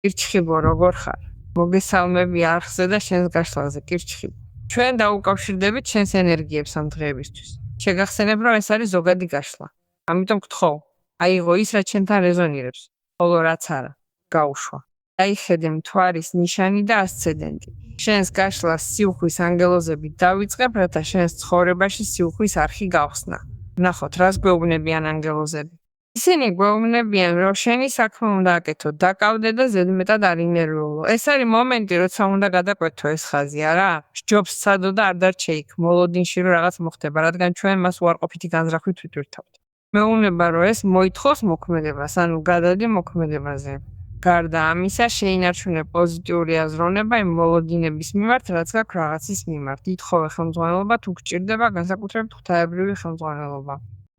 კირჩხიბო როგორ ხარ? მოგესალმები არხზე და შენს გაშლაზე კირჩხიბო. ჩვენ დაუკავშირდებით შენს ენერგიებს ამ დღეებისთვის. შეგახსენებ, რომ ეს არის ზოგადი გაშლა. ამიტომ გთხოვ, აიღო ის, რაც შენთან რეზონირებს, ხოლო რაც არა, გაუშვა. დაიხედე მთვარის ნიშანი და ასცედენტი. შენს გაშლას სიუხვის ანგელოზებით დავიწყებ, რათა შენს ცხოვრებაში სიუხვის არხი გავხსნა. ვნახოთ, რას გვეუბნებიან ანგელოზები. ისინი გვეუბნებიან, რომ შენი საქმე უნდა აკეთო, დაკავდე და ზედმეტად არ ინერვიულო. ეს არის მომენტი, როცა უნდა გადაკვეთო ეს ხაზი, არა? სჯობს სცადო და არ დარჩე იქ, მოლოდინში რომ რაღაც მოხდება, რადგან ჩვენ მას უარყოფითი განზრახვით ვიტვირთავთ. მეუბნება, რომ ეს მოითხოვს მოქმედებას, ანუ გადადი მოქმედებაზე. გარდა ამისა, შეინარჩუნე პოზიტიური აზროვნება იმ მოლოდინების მიმართ, რაც გაქვს რაღაცის მიმართ. ითხოვე ხელმძღვანელობა, თუ გჭირდება, განსაკუთრებით ღვთაებრივი ხელმძღვანელობა.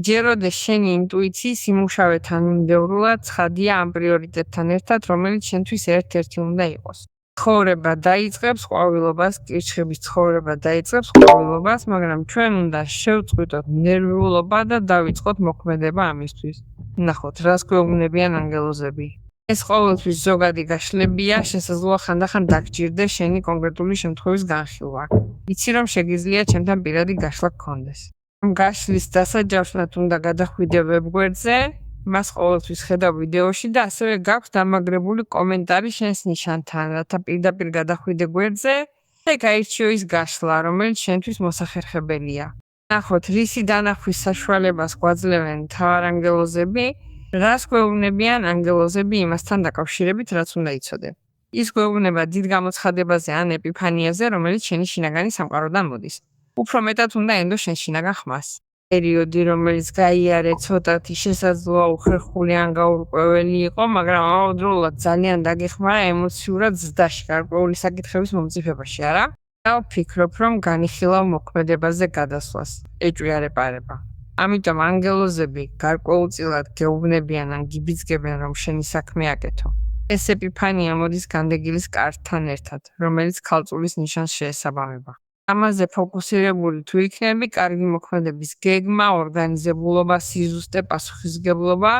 ჯეროდეს შენი ინტუიციის იმუშავეთან მიმდევრულად ცხადია ამ პრიორიტეტთან ერთად, რომელიც შენთვის ერთ-ერთი უნდა იყოს. ცხოვრება დაიწყებს ყვავილობას, კირჩხიბის ცხოვრება დაიწყებს ყვავილობას, მაგრამ ჩვენ უნდა შევწყვიტოთ ნერვიულობა და დავიწყოთ მოქმედება ამისთვის. ნახოთ, რას გვეუბნებიან ანგელოზები. ეს ყოველთვის ზოგადი გაშლებია, შესაძლოა ხანდახან დაგჭირდეს შენი კონკრეტული შემთხვევის განხილვა. იცი რომ შეგიძლია ჩემთან პირადი გაშლა გქონდეს. ამ გაშლის დასაჯავშნად უნდა გადახვიდე ვებგვერდზე, მას ყოველთვის ხედავ ვიდეოში და ასევე გაქვს დამაგრებული კომენტარი შენს ნიშანთან, რათა პირდაპირ გადახვიდე გვერდზე და გაირჩიო ის გაშლა, რომელიც შენთვის მოსახერხებელია. ნახოთ, რისი დანახვის საშუალებას გვაძლევენ მთავარანგელოზები, რას გვეუბნებიან ანგელოზები იმასთან დაკავშირებით, რაც უნდა იცოდე. ის გვეუბნება დიდ გამოცხადებაზე ან ეპიფანიაზე, რომელიც შენი შინაგანი სამყაროდან მოდის. უფრო მეტად უნდა ენდო შენ შინაგან ხმას. პერიოდი, რომელიც გაიარე ცოტათი შესაძლოა უხერხული ან გაურკვეველი იყო, მაგრამ ამავდროულად ძალიან დაგეხმარა ემოციურად ზრდაში, გარკვეული საკითხების მომწიფებაში, არა? და ვფიქრობ, რომ განიხილავ მოქმედებაზე გადასვლას. ეჭვიარეპარება. ამიტომ ანგელოზები გარკვეულწილად გეუბნებიან ან გიბიძგებენ, რომ შენი საქმე აკეთო. ეს ეპიფანია მოდის განდეგილის კარტთან ერთად, რომელიც ქალწულის ნიშანს შეესაბამება. ამაზე ფოკუსირებული თუ იქნები, კარგი მოქმედების გეგმა, ორგანიზებულობა, სიზუსტე, პასუხისმგებლობა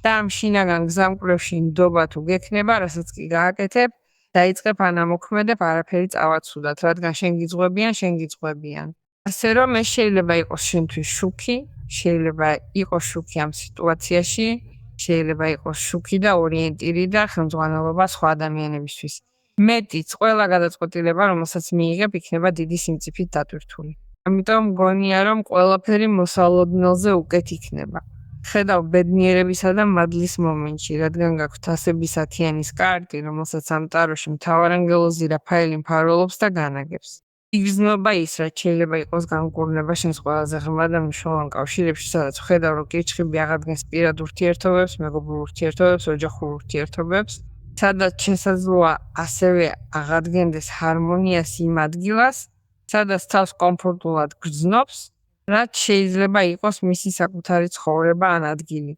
და ამ შინაგან გზამკვლევში ნდობა თუ გექნება, რასაც კი გააკეთებ, დაიწყებ ან ამოქმედებ, არაფერი წავაცუდათ, რადგან შენ გიძღვებიან. ასე რომ ეს შეიძლება იყოს შენთვის შუქი, შეიძლება იყოს შუქი ამ სიტუაციაში, შეიძლება იყოს შუქი და ორიენტირი და ხელმძღვანელობა სხვა ადამიანებისთვის. მეტიც, ყველა გადაწყვეტილება, რომელსაც მიიღებ, იქნება დიდი სიმწიფით დატვირთული. ამიტომ მგონია, რომ ყველაფერი მოსალოდნელზე უკეთ იქნება. ხედავ ბედნიერებისა და მადლის მომენტში, რადგან გაქვთ ასების 10-იანის კარტი, რომელსაც ამ ტაროში მთავარანგელოზი რაფაელი მფარველობს და განაგებს. იგრძნობა ის, რაც შეიძლება იყოს განკურნება შენს ყველაზე ღრმა და მნიშვნელოვან კავშირებში, სადაც ხედავ, რომ კირჩხიბი აღადგენს პირად ურთიერთობებს, მეგობრულ ურთიერთობებს, ოჯახურ ურთიერთობებს, სადაც შესაძლოა ასევე აღადგენდეს ჰარმონიას იმ ადგილას, სადაც თავს კომფორტულად გრძნობს, რაც შეიძლება იყოს მისი საკუთარი ცხოვრება ან ადგილი,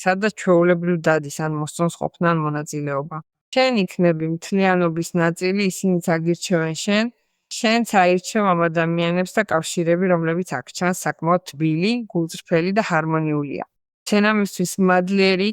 სადაც ჩვეულებრივ დადის ან მოსწონს ყოფნა ან მონაწილეობა. შენ იქნები მთლიანობის ნაწილი, ისინიც აგირჩევენ შენც აირჩევ ამ ადამიანებს და კავშირები, რომლებიც აქ ჩანს საკმაოდ თბილი, გულწრფელი და ჰარმონიულია. შენ ამისთვის მადლიერი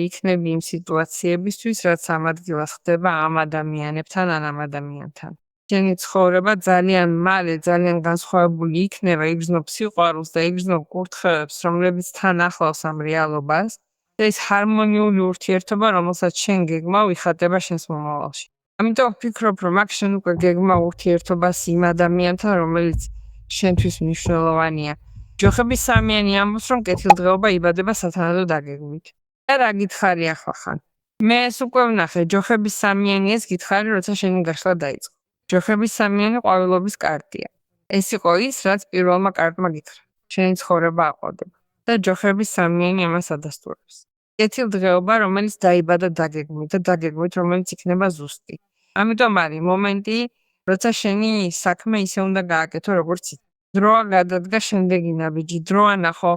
იქნები იმ სიტუაციებისთვის, რაც ამ ადგილას ხდება ამ ადამიანებთან ან ამ ადამიანთან. შენი ცხოვრება ძალიან მალე, ძალიან განსხვავებული იქნება, იგრძნობ სიყვარულს და იგრძნობ კურთხევებს, რომლებიც თან ახლავს ამ რეალობას და ის ჰარმონიული ურთიერთობა, რომელსაც შენ გეგმავ, იხატება შენს მომავალში. ამიტომ ვფიქრობ, რომ აქ შენ უკვე გეგმავ ურთიერთობას იმ ადამიანთან, რომელიც შენთვის მნიშვნელოვანია. ჯოხების სამიანი ამბობს, რომ კეთილდღეობა იბადება სათანადო დაგეგმით. და რა გითხარი ახლახან? მე ეს უკვე ვნახე, ჯოხების სამიანი ეს გითხარი, როცა შენი გაშლა დაიწყო. ჯოხების სამიანი ყვავილობის კარტია. ეს იყო ის, რაც პირველმა კარტმა გითხრა. შენი ცხოვრება აყვავდება. და ჯოხების სამიანი ამას ადასტურებს. კეთილდღეობა, რომელიც დაიბადა დაგეგმით და დაგეგმით, რომელიც იქნება ზუსტი. ამიტომ არის მომენტი, როცა შენი საქმე ისე უნდა გააკეთო, როგორც იცი. დროა გადადგა შემდეგი ნაბიჯი, დროა ნახო,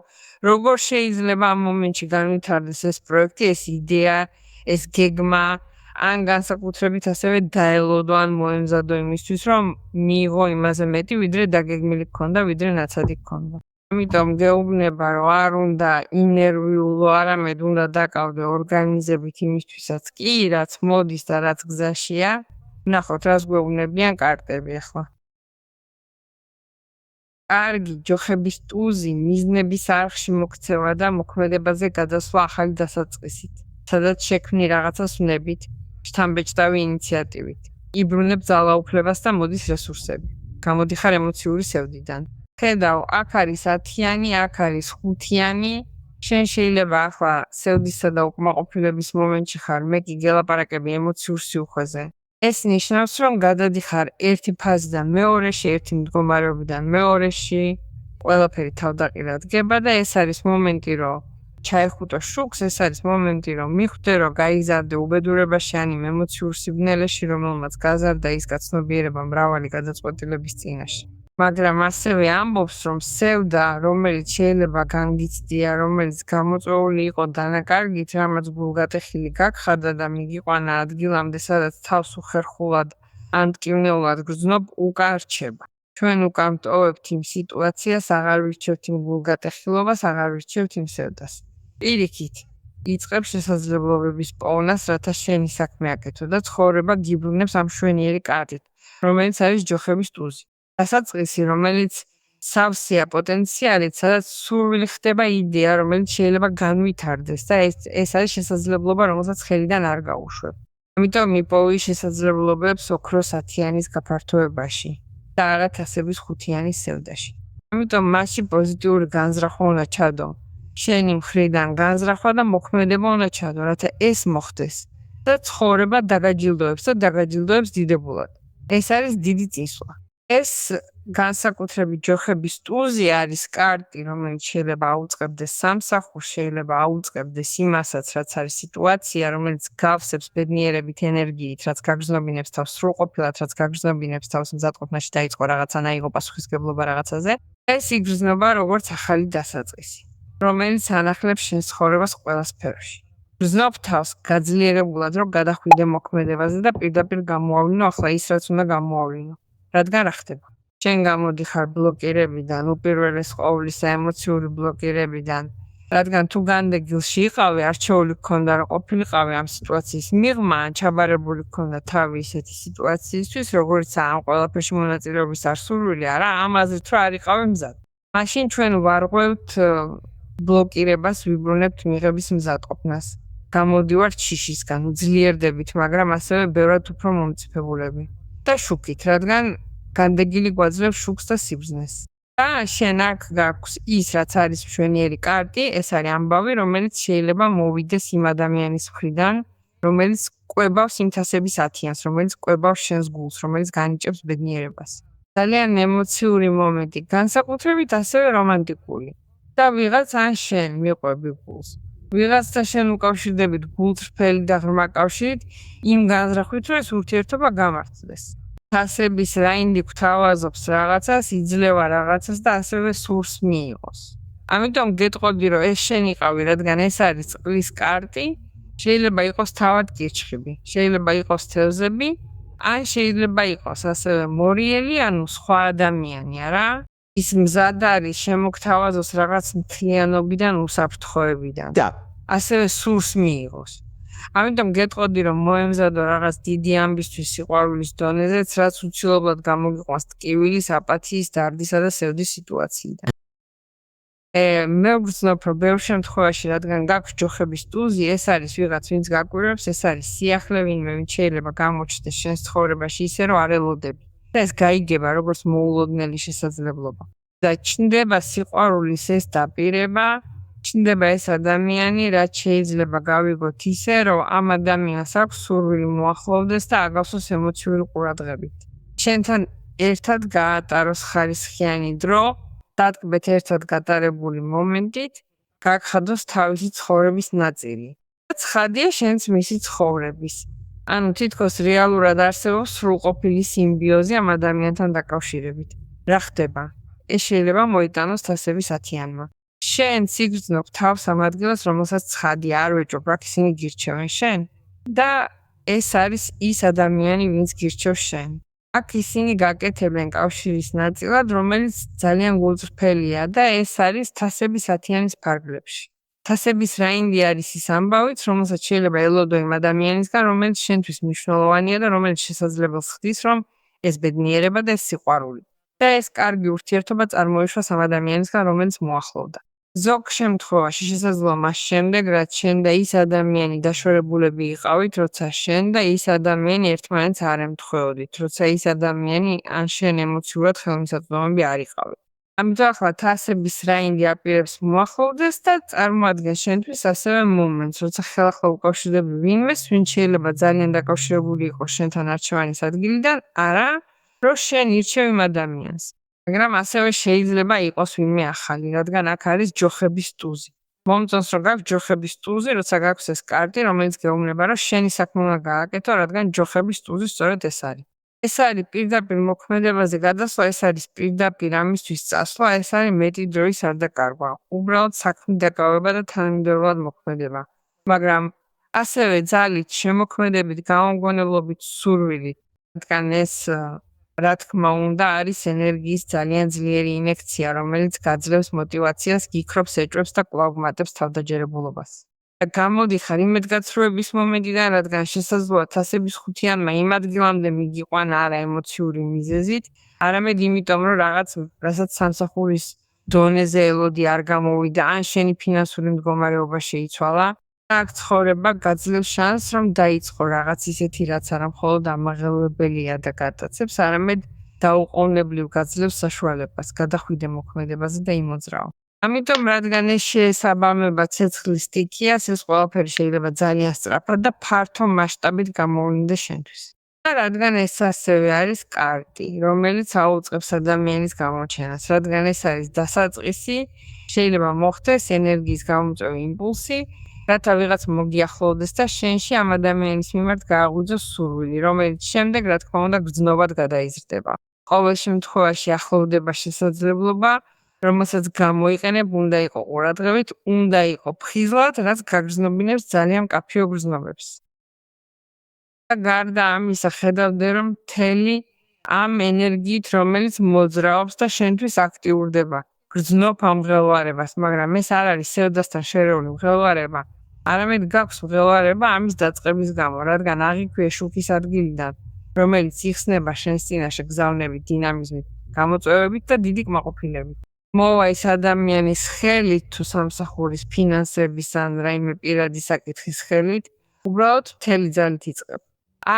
როგორ შეიძლება ამ მომენტში განვითარდეს ეს პროექტი, ეს იდეა, ეს გეგმა, ან განსაკუთრებით ასევე დაელოდო ან მოემზადო იმისთვის, რომ მიიღო იმაზე მეტი, ვიდრე დაგეგმილი გქონდა, ვიდრე ნაცადი გქონდა. ამიტომ გეუბნება, რომ არ უნდა ინერვიულო, არამედ უნდა დაკავდე ორგანიზებით იმისთვისაც კი, რაც მოდის და რაც გზაშია. ნახოთ, რას გვეუბნებიან კარტები ახლა. კარგი ჯოხების ტუზი მიზნების არხში მოქცევა და მოქმედებაზე გადასვლა ახალი დასაწყისით, სადაც შექმნი რაღაცას ვნებით, შთამბეჭდავი ინიციატივით. იბრუნებ ძალაუფლებას და მოდის რესურსები. გამოდიხარ ემოციური სევდიდან. ხედავ, აქ არის 10-იანი, აქ არის 5-იანი. შენ შეიძლება ახლა სევდისა და უკმაყოფილების მომენტში ხარ, მე კი გელაპარაკები ემოციურ სიუხვეზე. ეს ნიშნავს, რომ გადადიხარ ერთი ფაზიდან მეორეში, ერთი მდგომარეობიდან მეორეში, ყველაფერი თავდაყირად გება და ეს არის მომენტი, რომ ჩაეხუტო შუქს, ეს არის მომენტი, რომ მიხვდე, რომ გაიზარდე უბედურებაში ან იმ ემოციურ სიბნელეში, რომელმაც გაზარდა ის გაცნობიერება მრავალი გადაწყვეტილების წინაშე. მაგრამ ასევე ამბობს, რომ სევდა, რომელიც შეიძლება განგიცდია, რომელიც გამოწვეული იყო დანაკარგით, რამაც გულგატეხილი გაგხადა და მიგიყვანა ადგილამდე, სადაც თავს უხერხულად ან მტკივნეულად გრძნობ, უკან რჩება. ჩვენ უკან ვტოვებთ იმ სიტუაციას, აღარ ვირჩევთ იმ გულგატეხილობას, აღარ ვირჩევთ იმ სევდას. პირიქით, იწყებს შესაძლებლობების პოვნას, რათა შენი საქმე აკეთო და ცხოვრება გიბრუნებს ამ მშვენიერი კარტით, რომელიც არის ჯოხების ტუზი. დასაწყისი, რომელიც სავსეა პოტენციალით, სადაც სურვილი ხდება იდეა, რომელიც შეიძლება განვითარდეს და ეს არის შესაძლებლობა, რომელსაც ხელიდან არ გაუშვებ. ამიტომ მიპოვი შესაძლებლობებს ოქროს 10-яნის გაფართოებაში და არა თასების 5-яნის სევდაში. ამიტომ მასში პოზიტიური განზრახვა უნდა ჩადო. შენი მხრიდან განზრახვა და მოქმედება უნდა ჩადო, რათა ეს მოხდეს და ცხოვრება დაგაჯილდოებს და დაგაჯილდოებს დიდებულად. ეს არის დიდი წინსვლა. ეს განსაკუთრებით ჯოხების ტუზი არის კარტი, რომელიც შეიძლება აუწყებდეს სამსახურს, შეიძლება აუწყებდეს იმასაც, რაც არის სიტუაცია, რომელიც გავსებს ბედნიერებით ენერგიით, რაც გაგრძნობინებს თავს სრულყოფილად, რაც გაგრძნობინებს თავს მზადყოფნაში დაიწყო რაღაცა, აიღო პასუხისმგებლობა რაღაცაზე. ეს იგრძნობა როგორც ახალი დასაწყისი, რომელიც ანახლებს შენ ცხოვრებას ყველა სფეროში. გრძნობ თავს გაძლიერებულად, რომ გადახვიდე მოქმედებაზე და პირდაპირ გამოავლინო ახლა ის, რაც უნდა გამოავლინო. რადგან რა ხდება? შენ გამოდიხარ ბლოკირებიდან, უპირველეს ყოვლისა ემოციური ბლოკირებიდან, რადგან თუ განდეგილში იყავი, არჩეული გქონდა, რომ ყოფილიყავი ამ სიტუაციის მიღმა, ან ჩაბარებული გქონდა თავი ისეთი სიტუაციისთვის, როგორიცაა ამ ყველაფერში მონაწილეობის არსურვილი, არა, ამ აზრით რომ არ იყავი მზად. მაშინ ჩვენ ვარღვევთ ბლოკირებას, ვიბრუნებთ მიღების მზადყოფნას. გამოდივართ შიშისგან, უძლიერდებით, მაგრამ ასევე ბევრად უფრო მომწიფებულები. და შუქით, რადგან განდეგილი გვაძლევს შუქს და სიბრძნეს. და შენ აქ გაქვს ის, რაც არის მშვენიერი კარტი, ეს არის ამბავი, რომელიც შეიძლება მოვიდეს იმ ადამიანის მხრიდან, რომელიც კვებავს იმ თასების 10-იანს, რომელიც კვებავს შენს გულს, რომელიც განიჭებს ბედნიერებას. ძალიან ემოციური მომენტი, განსაკუთრებით ასევე რომანტიკული. და ვიღაც ან შენ მიყვები გულს. ვიღაცთან შენ უკავშირდებით გულწრფელი და ღრმა კავშირით, იმ განზრახვით, რომ ეს ურთიერთობა გამართლდეს. თასების რაინდი გვთავაზობს რაღაცას, იძლევა რაღაცას და ასევე სურს მიიღოს. ამიტომ გეტყოდი, რომ ეს შენ იყავი, რადგან ეს არის წყლის კარტი, შეიძლება იყოს თავად კირჩხიბი, შეიძლება იყოს თევზები, ან შეიძლება იყოს ასევე მორიელი, ანუ სხვა ადამიანი, არა? ის მზად არის შემოგთავაზოს რაღაც მთლიანობიდან, უსაფრთხოებიდან. ასევე სურს მიიღოს. ამიტომ გეტყოდი, რომ მოემზადო რაღაც დიდი ამბისთვის სიყვარულის დონეზეც, რაც უცილებლად გამოგიყვანს ტკივილის, აპათიის, დარდისა და სევდის სიტუაციიდან. მე ვგრძნობ, რომ ბევრ შემთხვევაში, რადგან გაქვს ჯოხების ტუზი, ეს არის ვიღაც, ვინც გაკვირვებს, ეს არის სიახლე, ვინმე, ვინც შეიძლება გამოჩნდეს შენს ცხოვრებაში ისე, რომ არ ელოდები. და ეს გაიგება როგორც მოულოდნელი შესაძლებლობა. და ჩნდება სიყვარულის ეს დაპირება, ჩნდება ეს ადამიანი, რაც შეიძლება გავიგოთ ისე, რომ ამ ადამიანს აქვს სურვილი მოახლოვდეს და აგავსოს ემოციური ყურადღებით. შენთან ერთად გაატაროს ხარისხიანი დრო, დატკბეთ ერთად გატარებული მომენტით, გაგხადოს თავისი ცხოვრების ნაწილი. ცხადია შენც მისი ცხოვრების. ანუ თითქოს რეალურად არსებობს სრულყოფილი სიმბიოზი ამ ადამიანთან დაკავშირებით. რა ხდება? ეს შეიძლება მოიტანოს თასების 10-იანმა. შენ სიგრძნობ თავს ამ ადგილას, რომელსაც ცხადია არ ვეჭვობ, რა ისინი გირჩევენ შენ და ეს არის ის ადამიანი, ვინც გირჩევს შენ. აქ ისინი გაკეთებენ კავშირის ნაწილად, რომელიც ძალიან გულწრფელია და ეს არის თასების ათიანის ფარგლებში. თასების რაინდი არის ის ამბავიც, რომელსაც შეიძლება ელოდო იმ ადამიანისგან, რომელიც შენთვის მნიშვნელოვანია და რომელიც შესაძლებელს ხდის, რომ ეს ბედნიერება და ეს სიყვარული. და ეს კარგი ურთიერთობა წარმოიშვა ამ ადამიანისგან, რომელიც მოახლოვდა. ზოგ შემთხვევაში შესაძლოა მას შემდეგ, რაც შენ და ის ადამიანი დაშორებულები იყავით, როცა შენ და ის ადამიანი ერთმანეთს არ ემთხვეოდით, როცა ის ადამიანი ან შენ ემოციურად ხელმისაწვდომები არ იყავით. ამიტომ ახლა თასების რაინდი აპირებს მოახლოვდეს და წარმოადგენს შენთვის ასევე მომენტს, როცა ხელახლა უკავშირდები ვინმეს, ვინც შეიძლება ძალიან დაკავშირებული იყოს შენთან არჩევანის ადგილიდან, არა, რომ შენ ირჩევ იმ ადამიანს. მაგრამ ასევე შეიძლება იყოს ვინმე ახალი, რადგან აქ არის ჯოხების ტუზი. მომწონს რომ გაქვს ჯოხების ტუზი, როცა გაქვს ეს კარტი, რომელიც გეუბნება, რომ შენი საქმე უნდა გააკეთო, რადგან ჯოხების ტუზი სწორედ ეს არის. ეს არის პირდაპირ მოქმედებაზე გადასვლა, ეს არის პირდაპირ ამისთვის წასვლა, ეს არის მეტი დროის არ დაკარგვა. უბრალოდ საქმის დაკავება და თანმიმდევრულად მოქმედება. მაგრამ ასევე ძალით, შემოქმედებით, გამომგონებლობით, სურვილით, რადგან ეს რა თქმა უნდა არის ენერგიის ძალიან ძლიერი ინექცია, რომელიც გაძლევს мотивაციას, გიქრობს, ეჭვებს და კვლავ გმატებს თავდაჯერებულობას. გამოდიხარ იმედგაცრუების მომენტიდან, რადგან შესაძლოა თასების ხუთიანმა იმ ადგილამდე მიგიყვანა არა ემოციური მიზეზით, არამედ იმიტომ, რომ რასაც სამსახურის დონეზე ელოდი არ გამოვიდა, ან შენი ფინანსური მდგომარეობა შეიცვალა, აქ ცხოვრება გაძლევს შანსს, რომ დაიწყო რაღაც ისეთი, რაც არა მხოლოდ ამაღელვებელია და გატაცებს, არამედ დაუყოვნებლივ გაძლევს საშუალებას, გადახვიდე მოქმედებაზე და იმოძრაო. ამიტომ, რადგან ეს შეესაბამება ცეცხლის სტიქიას, ეს ყველაფერი შეიძლება ძალიან სწრაფად და ფართო მასშტაბით გამოვლინდეს შენთვის. და რადგან ეს ასევე არის კარტი, რომელიც აუწყებს ადამიანის გამოჩენას, რადგან ეს არის დასაწყისი, შეიძლება მოხდეს ენერგიის გამომწვევი იმპულსი, რათა ვიღაც მოგიახლოვდეს და შენში ამ ადამიანის მიმართ გააღვიძოს სურვილი, რომელიც შემდეგ, რა თქმა უნდა, გრძნობად გადაიზრდება. ყოველ შემთხვევაში ახლოვდება შესაძლებლობა, რომელსაც გამოიყენებ, უნდა იყო ყურადღებით, უნდა იყო ფხიზლად, რაც გაგრძნობინებს ძალიან მკაფიო გრძნობებს. და გარდა ამისა, ხედავდე, რომ მთელი ამ ენერგიით, რომელიც მოძრაობს და შენთვის აქტიურდება, გრძნობ ამ მღელვარებას, მაგრამ ეს არ არის სევდასთან შერეული მღელვარება, არამედ გაქვს მღელვარება ამის დაწყების გამო, რადგან აღიქვია შუქის ადგილიდან, რომელიც იხსნება შენს წინაშე გზავნებით, დინამიზმით, გამოწვევებით და დიდი კმაყოფილებით. მოვა ის ადამიანის ხელით თუ სამსახურის ფინანსების ან რაიმე პირადი საკითხის ხელით, უბრალოდ მთელი ძალით იწყებ.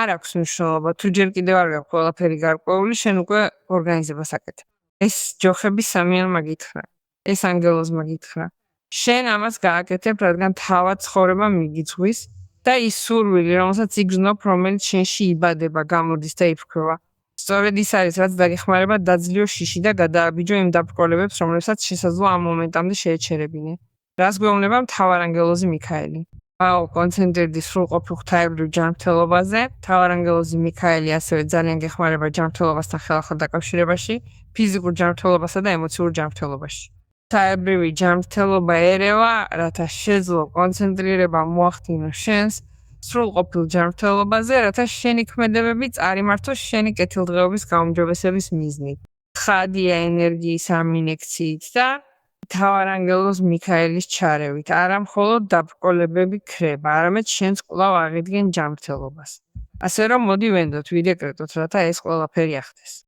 არ აქვს მნიშვნელობა, თუ ჯერ კიდევ არ გაქვს ყველაფერი გარკვეული, შენ უკვე ორგანიზებას აკეთებ. ეს ჯოხების სამიანმა გითხრა, ეს ანგელოზმა გითხრა. შენ ამას გააკეთებ, რადგან თავად ცხოვრება მიგიწვის და ის სურვილი, რომელსაც იგრძნობ, რომელიც შენში იბადება, გამოდის და იფრქვევა. სწორედ ის არის, რაც დაგეხმარება დაძლიო შიში და გადააბიჯო იმ დაბრკოლებებს, რომლებსაც შესაძლოა ამ მომენტამდე შეეჩერებინე. რას გვეუბნება მთავარანგელოზი მიქაელი? კონცენტრირდი სრულყოფილ ღვთაებრივ ჯანმრთელობაზე. მთავარანგელოზი მიქაელი ასევე ძალიან გეხმარება ჯანმრთელობასთან ხელახლა დაკავშირებაში, ფიზიკურ ჯანმრთელობასა და ემოციურ ჯანმრთელობაში. ღვთაებრივი ჯანმრთელობა ერევა, რათა შეძლო კონცენტრირება მოახდინო შენს სრულყოფილ ჯანმრთელობაზე, რათა შენი ქმედებები წარიმართოს შენი კეთილდღეობის გაუმჯობესების მიზნით. ცხადია ენერგიის ამ ინექციით და მთავარანგელოზ მიქაელის ჩარევით, არა მხოლოდ დაბრკოლებები ქრება, არამედ შენს კვლავ აღიდგენ ჯანმრთელობას. ასე რომ მოდი ვენდოთ, ვიდეკრეტოთ, რათა ეს ყველაფერი ახდეს.